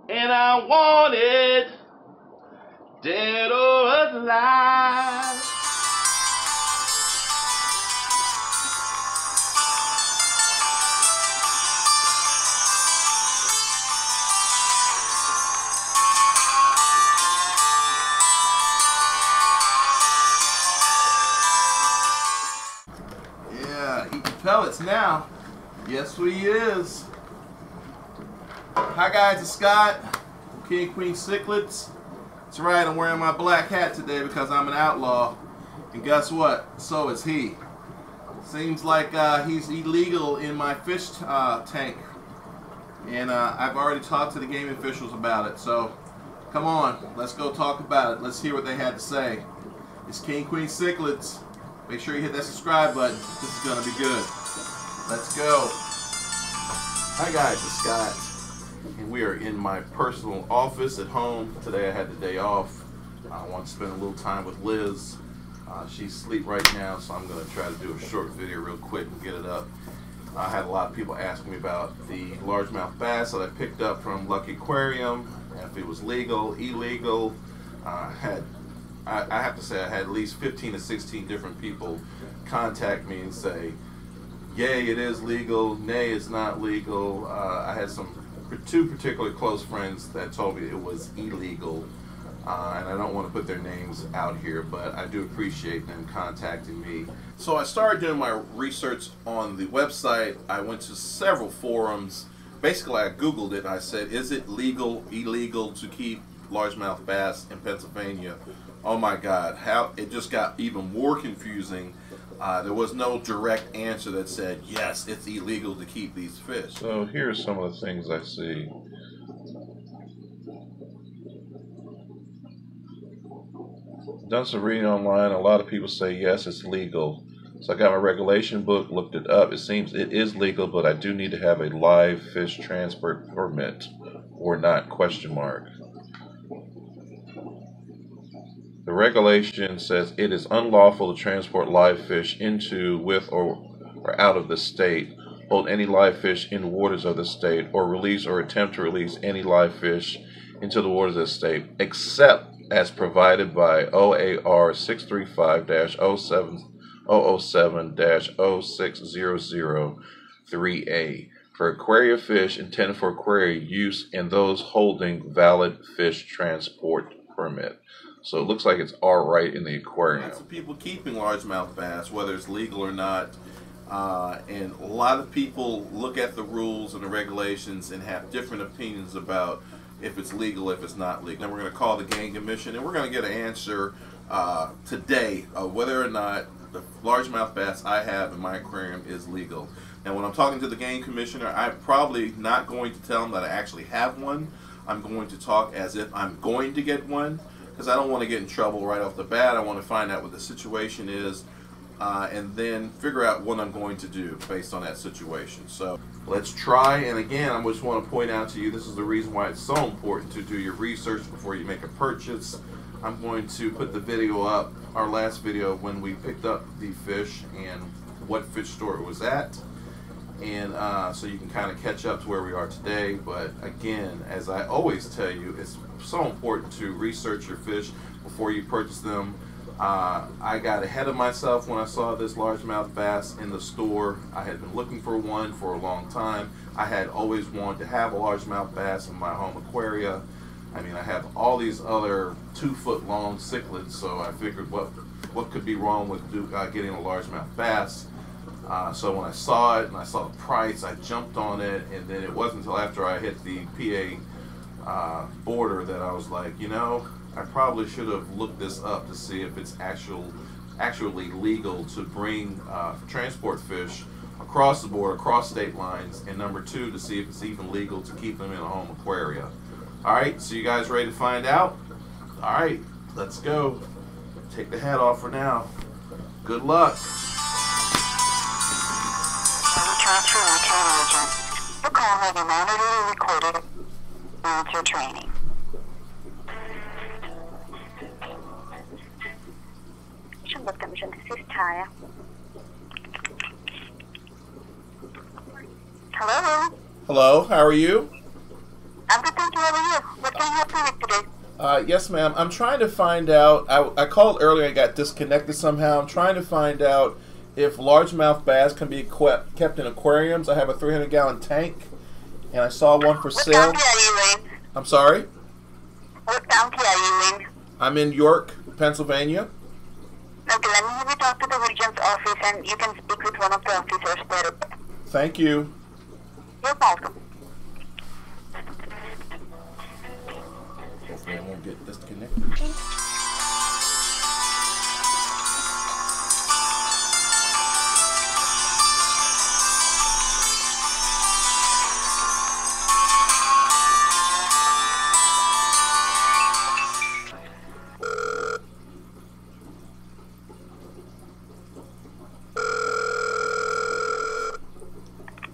and I want it dead or alive. Yeah, eating pellets now. Yes, who he is. Hi guys, it's Scott from King Queen Cichlids. That's right, I'm wearing my black hat today because I'm an outlaw. And guess what? So is he. Seems like he's illegal in my fish tank. And I've already talked to the game officials about it. So come on, let's go talk about it. Let's hear what they had to say. It's King Queen Cichlids. Make sure you hit that subscribe button. This is going to be good. Let's go. Hi guys, it's Scott. And we are in my personal office at home. Today I had the day off. I want to spend a little time with Liz. She's asleep right now, so I'm going to try to do a short video real quick and get it up. I had a lot of people asking me about the largemouth bass that I picked up from Lucky Aquarium, if it was legal, illegal. I have to say I had at least 15 to 16 different people contact me and say, yay, it is legal, nay, it's not legal. I had two particularly close friends that told me it was illegal, and I don't want to put their names out here, but I do appreciate them contacting me. So I started doing my research on the website. I went to several forums. Basically, I Googled it and I said, is it legal, illegal to keep largemouth bass in Pennsylvania? Oh my God, how it just got even more confusing. There was no direct answer that said, yes, it's illegal to keep these fish. So here's some of the things I see. Done some reading online. A lot of people say, yes, it's legal. So I got my regulation book, looked it up. It seems it is legal, but I do need to have a live fish transport permit or not, question mark. The regulation says it is unlawful to transport live fish into, with, or out of the state, hold any live fish in waters of the state, or release or attempt to release any live fish into the waters of the state, except as provided by OAR 635-007-06003A for aquaria fish intended for aquaria use and those holding valid fish transport permit. So it looks like it's all right in the aquarium. Lots of people keeping largemouth bass, whether it's legal or not. And a lot of people look at the rules and the regulations and have different opinions about if it's legal, if it's not legal. And we're going to call the Game Commission, and we're going to get an answer today of whether or not the largemouth bass I have in my aquarium is legal. And when I'm talking to the Game Commissioner, I'm probably not going to tell him that I actually have one. I'm going to talk as if I'm going to get one, because I don't want to get in trouble right off the bat. I want to find out what the situation is and then figure out what I'm going to do based on that situation. So let's try. And again, I just want to point out to you, this is the reason why it's so important to do your research before you make a purchase. I'm going to put the video up, our last video when we picked up the fish and what fish store it was at. And so you can kind of catch up to where we are today. But again, as I always tell you, it's so important to research your fish before you purchase them. I got ahead of myself when I saw this largemouth bass in the store. I had been looking for one for a long time. I had always wanted to have a largemouth bass in my home aquaria. I mean, I have all these other 2-foot long cichlids, so I figured what could be wrong with getting a largemouth bass. So when I saw it and I saw the price, I jumped on it, and then it wasn't until after I hit the PA border that I was like, you know, I probably should have looked this up to see if it's actually legal to bring transport fish across the border, across state lines, and number two, to see if it's even legal to keep them in a home aquaria. All right, so you guys ready to find out? All right, let's go. Take the hat off for now. Good luck. Transfer agent. The call may be monitored or recorded for training. Chamber Commission, this is Taya. Hello. Hello, how are you? I'm good, thank How are you? What can I help you with today? Yes, ma'am. I'm trying to find out. I called earlier and got disconnected somehow. I'm trying to find out if largemouth bass can be kept in aquariums. I have a 300-gallon tank, and I saw one for What sale. county are you in? I'm sorry? What county are you in? I'm in York, Pennsylvania. Okay, let me have you talk to the Region's office and you can speak with one of the officers there. Thank you. You're welcome. Hopefully I won't get disconnected.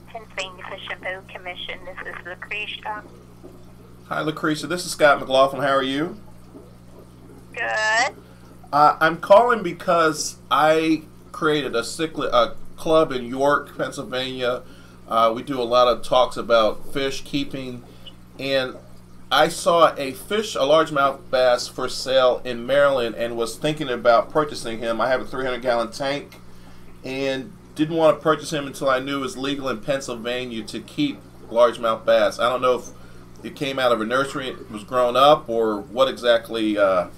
Pennsylvania Fish and Boat Commission, this is Lucretia. Hi, Lucretia. This is Scott McLaughlin. How are you? Good. I'm calling because I created a club in York, Pennsylvania. We do a lot of talks about fish keeping, and I saw a largemouth bass for sale in Maryland and was thinking about purchasing him. I have a 300-gallon tank and didn't want to purchase him until I knew it was legal in Pennsylvania to keep largemouth bass. I don't know if it came out of a nursery, it was grown up, or what exactly, how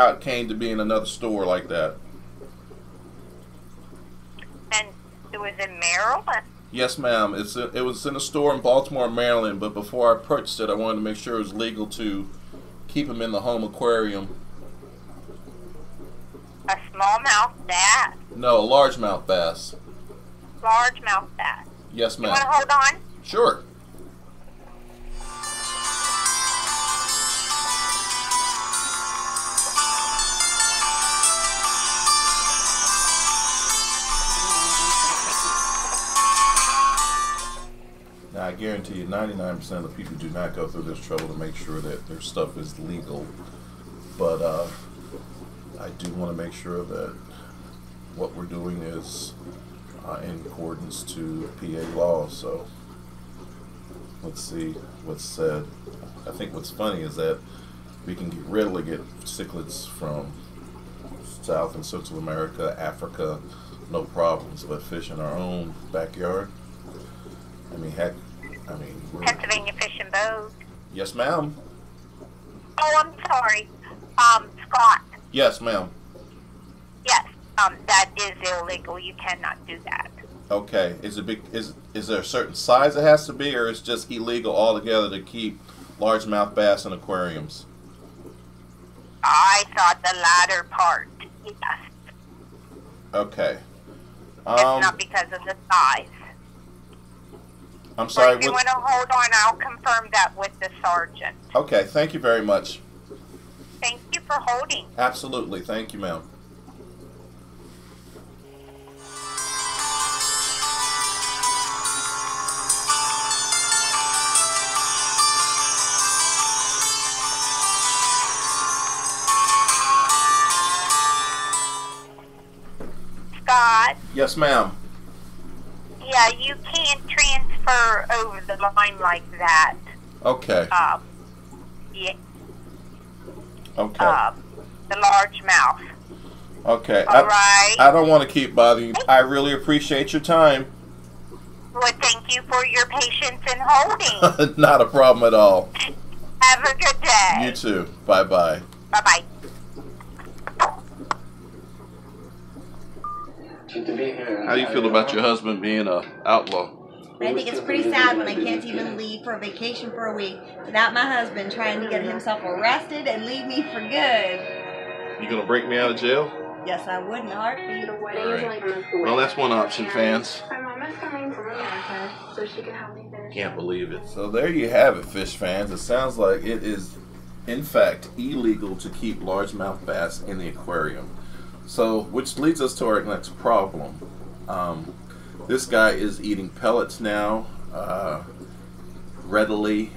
it came to be in another store like that. And it was in Maryland? Yes, ma'am. It was in a store in Baltimore, Maryland, but before I purchased it, I wanted to make sure it was legal to keep him in the home aquarium. A smallmouth bass? No, a largemouth bass. Largemouth bass. Yes, You want to ma'am. hold on? Sure. Now, I guarantee you 99% of the people do not go through this trouble to make sure that their stuff is legal. But I do want to make sure that what we're doing is in accordance to PA law. So let's see what's said. I think what's funny is that we can readily get cichlids from South and Central America, Africa, no problems. But fish in our own backyard, I mean, heck, Pennsylvania Fish and Boat. Yes, ma'am. Oh, I'm sorry. Scott. Yes, ma'am. Yes, that is illegal. You cannot do that. Okay. Is there a certain size it has to be, or is just illegal altogether to keep largemouth bass in aquariums? I thought the latter part. Yes. Okay. It's not because of the size. I'm But sorry. if you want to hold on, I'll confirm that with the sergeant. Okay. Thank you very much. Thank you for holding. Absolutely. Thank you, ma'am. Scott, Yes, ma'am. yeah, you can't transfer over the line like that. Okay. Yeah, Okay. the largemouth. Okay. All right. I don't want to keep bothering you. I really appreciate your time. Well, thank you for your patience and holding. Not a problem at all. Have a good day. You too. Bye-bye. Bye-bye. How do you feel about your husband being an outlaw? I think it's pretty sad when I can't even leave for a vacation for a week without my husband trying to get himself arrested and leave me for good. You gonna break me out of jail? Yes, I would in a heartbeat. Alright. Well, that's one option, fans. My mom is coming from America, so she can help me finish. Can't believe it. So there you have it, fish fans. It sounds like it is, in fact, illegal to keep largemouth bass in the aquarium. So, which leads us to our next problem. This guy is eating pellets now, readily.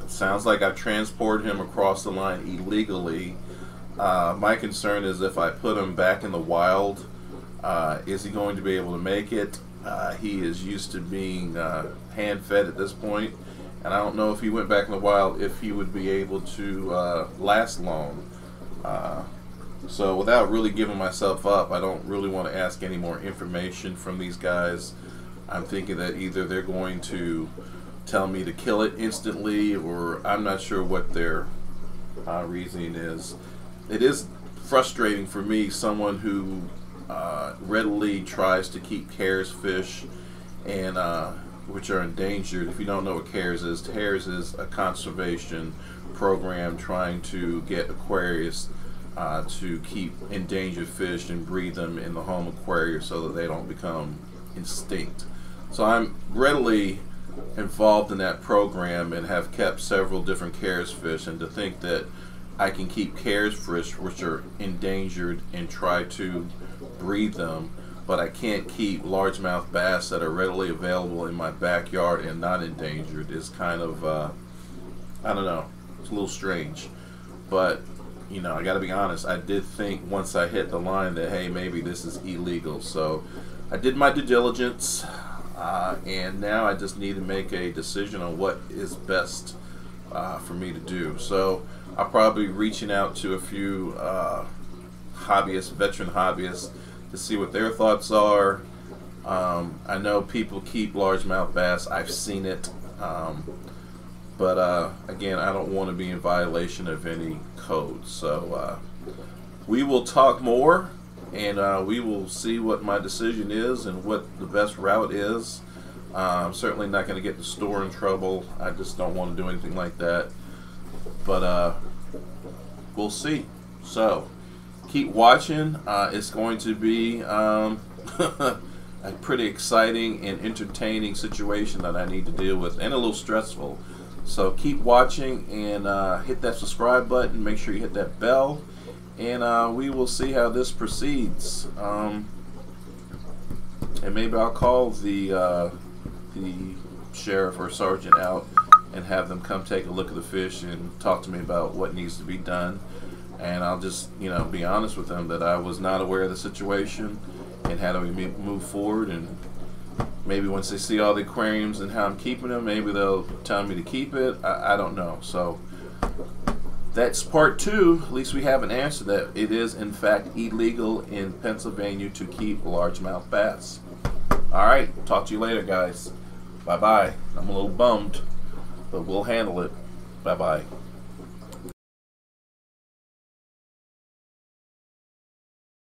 Sounds like I've transported him across the line illegally. My concern is if I put him back in the wild, is he going to be able to make it? He is used to being hand-fed at this point, and I don't know if he went back in the wild if he would be able to last long. So without really giving myself up, I don't really want to ask any more information from these guys. I'm thinking that either they're going to tell me to kill it instantly, or I'm not sure what their reasoning is. It is frustrating for me, someone who readily tries to keep CARES fish, and which are endangered. If you don't know what CARES is a conservation program trying to get aquarists to keep endangered fish and breed them in the home aquarium so that they don't become extinct. So I'm readily involved in that program and have kept several different CARES fish, and to think that I can keep CARES fish which are endangered and try to breed them, but I can't keep largemouth bass that are readily available in my backyard and not endangered is kind of I don't know, it's a little strange. But you know, I got to be honest, I did think once I hit the line that, hey, maybe this is illegal. So I did my due diligence, and now I just need to make a decision on what is best for me to do. So I'll probably be reaching out to a few hobbyists, veteran hobbyists, to see what their thoughts are. I know people keep largemouth bass. I've seen it. But again, I don't want to be in violation of any code. So we will talk more, and we will see what my decision is and what the best route is. I'm certainly not going to get the store in trouble. I just don't want to do anything like that. But we'll see. So keep watching. It's going to be a pretty exciting and entertaining situation that I need to deal with, and a little stressful. So keep watching, and hit that subscribe button. Make sure you hit that bell, and we will see how this proceeds. And maybe I'll call the sheriff or sergeant out and have them come take a look at the fish and talk to me about what needs to be done. And I'll just, you know, be honest with them that I was not aware of the situation and how do we move forward. And maybe once they see all the aquariums and how I'm keeping them, maybe they'll tell me to keep it. I don't know. So that's part 2. At least we have an answer that it is in fact illegal in Pennsylvania to keep largemouth bass. Alright, talk to you later, guys. Bye bye. I'm a little bummed, but we'll handle it. Bye bye.